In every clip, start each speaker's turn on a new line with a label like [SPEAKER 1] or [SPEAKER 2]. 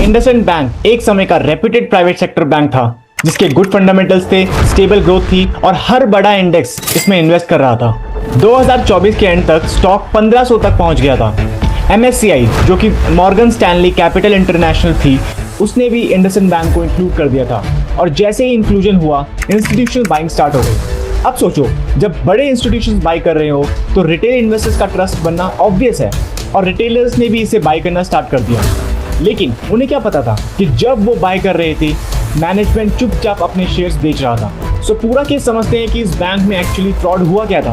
[SPEAKER 1] IndusInd bank एक समय का रेप्यूटेड प्राइवेट सेक्टर बैंक था जिसके गुड फंडामेंटल्स थे, स्टेबल ग्रोथ थी और हर बड़ा इंडेक्स इसमें इन्वेस्ट कर रहा था। 2024 के एंड तक स्टॉक 1500 तक पहुंच गया था। MSCI जो कि मॉर्गन स्टैनली कैपिटल इंटरनेशनल थी, उसने भी इंडसइंड बैंक को इंक्लूड कर दिया था और जैसे ही इंक्लूजन हुआ इंस्टीट्यूशनल बाइंग स्टार्ट हो गई। अब सोचो, जब बड़े इंस्टीट्यूशंस बाई कर रहे हो तो रिटेल इन्वेस्टर्स का ट्रस्ट बनना ऑब्वियस है और रिटेलर्स ने भी इसे बाई करना स्टार्ट कर दिया। लेकिन उन्हें क्या पता था कि जब वो बाय कर रहे थे मैनेजमेंट चुपचाप अपने शेयर्स बेच रहा था। सो पूरा केस समझते हैं कि इस बैंक में एक्चुअली फ्रॉड हुआ क्या था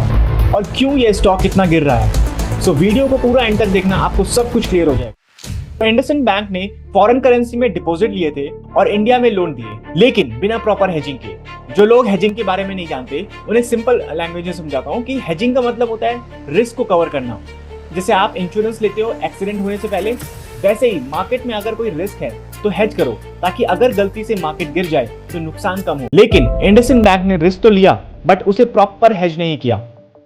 [SPEAKER 1] और क्यों ये स्टॉक इतना गिर रहा है। सो वीडियो को पूरा एंड तक देखना, आपको सब कुछ क्लियर हो जाएगा। इंडसइंड बैंक ने फॉरेन करेंसी में डिपॉजिट लिए थे और इंडिया में लोन दिए, लेकिन बिना प्रॉपर हेजिंग के। जो लोग हेजिंग के बारे में नहीं जानते उन्हें सिंपल लैंग्वेज में समझाता हूँ कि हेजिंग का मतलब होता है रिस्क को कवर करना। जैसे आप इंश्योरेंस लेते हो एक्सीडेंट होने से पहले, वैसे ही मार्केट में अगर कोई रिस्क है तो हेज करो ताकि अगर गलती से मार्केट गिर जाए तो नुकसान कम हो। लेकिन इंडसइंड बैंक ने रिस्क तो लिया बट उसे प्रॉपर हेज नहीं किया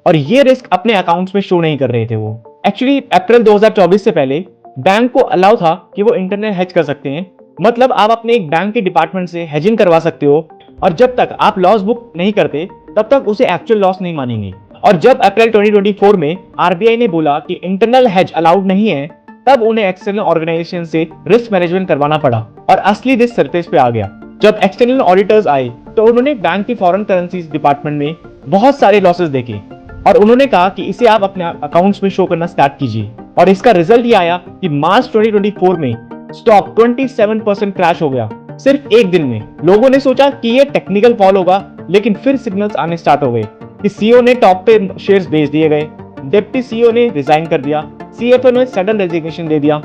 [SPEAKER 1] और ये रिस्क अपने अकाउंट्स में शो नहीं कर रहे थे। वो एक्चुअली अप्रैल 2024 से पहले बैंक को अलाउ था कि वो इंटरनल हेज कर सकते हैं। मतलब आप अपने एक बैंक के डिपार्टमेंट से हेजिंग करवा सकते हो और जब तक आप लॉस बुक नहीं करते तब तक उसे एक्चुअल लॉस नहीं मानेंगे। और जब अप्रैल 2024 में RBI ने बोला कि इंटरनल हेज अलाउड नहीं है, तब उन्हें एक्सटर्नल ऑर्गेनाइजेशन से रिस्क मैनेजमेंट करवाना पड़ा और असली रिस्क सरफेस पे आ गया। जब एक्सटर्नल ऑडिटर्स आए तो उन्होंने बैंक की फॉरेन करेंसी डिपार्टमेंट में बहुत सारे लॉसेस देखे और उन्होंने कहा कि इसे आप अपने अकाउंट्स में शो करना स्टार्ट कीजिए। और इसका रिजल्ट ये आया कि मार्च 2024 में स्टॉक 27% क्रैश हो गया सिर्फ एक दिन में। लोगों ने सोचा कि ये टेक्निकल फॉल होगा, लेकिन फिर सिग्नल्स आने स्टार्ट हो गए कि CEO ने टॉप पे शेयर्स बेच दिए गए, डिप्टी CEO ने रिजाइन कर दिया, CFO ने सडन रेजिग्नेशन दे दिया।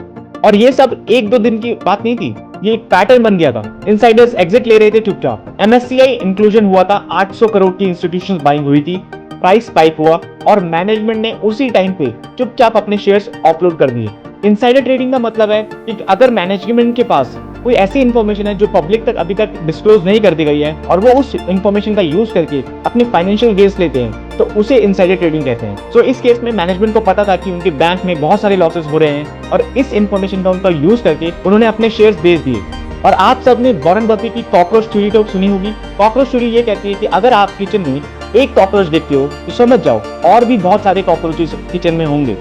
[SPEAKER 1] और ये सब एक दो दिन की बात नहीं थी, ये एक पैटर्न बन गया था। इनसाइडर्स एग्जिट ले रहे थे चुपचाप। MSCI इंक्लूजन हुआ था, 800 करोड़ की इंस्टीट्यूशनल बाइंग हुई थी, प्राइस स्पाइक हुआ और मैनेजमेंट ने उसी टाइम पे चुपचाप अपने शेयर्स ऑफलोड कर दिए। इनसाइडर ट्रेडिंग का मतलब है कि अगर मैनेजमेंट के पास कोई ऐसी इंफॉर्मेशन है जो पब्लिक तक अभी तक डिस्क्लोज नहीं कर दी गई है और वो उस इंफॉर्मेशन का यूज करके अपने फाइनेंशियल गेन्स लेते हैं तो उसे इनसाइडर ट्रेडिंग कहते हैं। सो इस केस में मैनेजमेंट को पता था कि उनके बैंक में बहुत सारे लॉसेस हो रहे हैं और इस इंफॉर्मेशन का उनका यूज करके उन्होंने अपने शेयर्स बेच दिए। और आप सबने वॉरेन बफेट की कॉकरोच थ्योरी तो सुनी होगी। कॉकरोच थ्योरी ये कहती है कि अगर आप किचन में एक कॉकरोच देखते हो तो समझ जाओ और भी बहुत सारे कॉकरोचेस किचन में होंगे।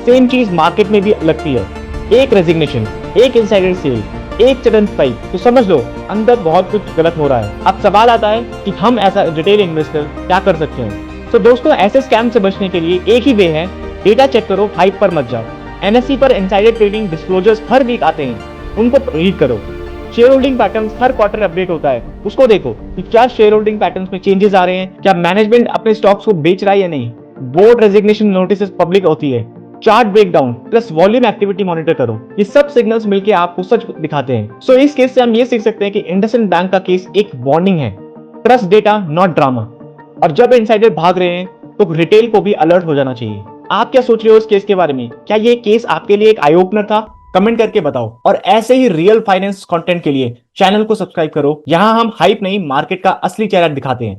[SPEAKER 1] सेम चीज मार्केट में भी लगती है। एक रेजिग्नेशन, एक इनसाइडर सेल, एक सडन स्पाइक तो समझ लो अंदर बहुत कुछ गलत हो रहा है। अब सवाल आता है कि हम ऐसा रिटेल इन्वेस्टर क्या कर सकते हैं। तो दोस्तों, ऐसे स्कैम से बचने के लिए एक ही वे है, डेटा चेक करो, हाइप पर मत जाओ। NSE पर इनसाइडर ट्रेडिंग डिस्क्लोजर्स हर वीक आते हैं, उनको रीड करो। शेयर होल्डिंग पैटर्न्स हर क्वार्टर अपडेट होता है, उसको देखो कि क्या शेयर होल्डिंग पैटर्न्स में चेंजेस आ रहे हैं, क्या मैनेजमेंट अपने स्टॉक्स को बेच रहा है या नहीं। बोर्ड रेजिग्नेशन नोटिस पब्लिक होती है, chart breakdown plus volume activity monitor करो। ये सब सिग्नल्स मिलके आपको सच दिखाते हैं। सो इस केस से हम ये सीख सकते हैं कि इंडसइंड बैंक का केस एक वार्निंग है, ट्रस्ट डेटा नॉट ड्रामा। और जब इनसाइडर भाग रहे हैं तो रिटेल को भी अलर्ट हो जाना चाहिए। आप क्या सोच रहे हो इस केस के बारे में? क्या ये केस आपके लिए एक आई ओपनर था? कमेंट करके बताओ। और ऐसे ही रियल फाइनेंस कंटेंट के लिए चैनल को सब्सक्राइब करो। यहाँ हम हाइप नहीं, मार्केट का असली चेहरा दिखाते हैं।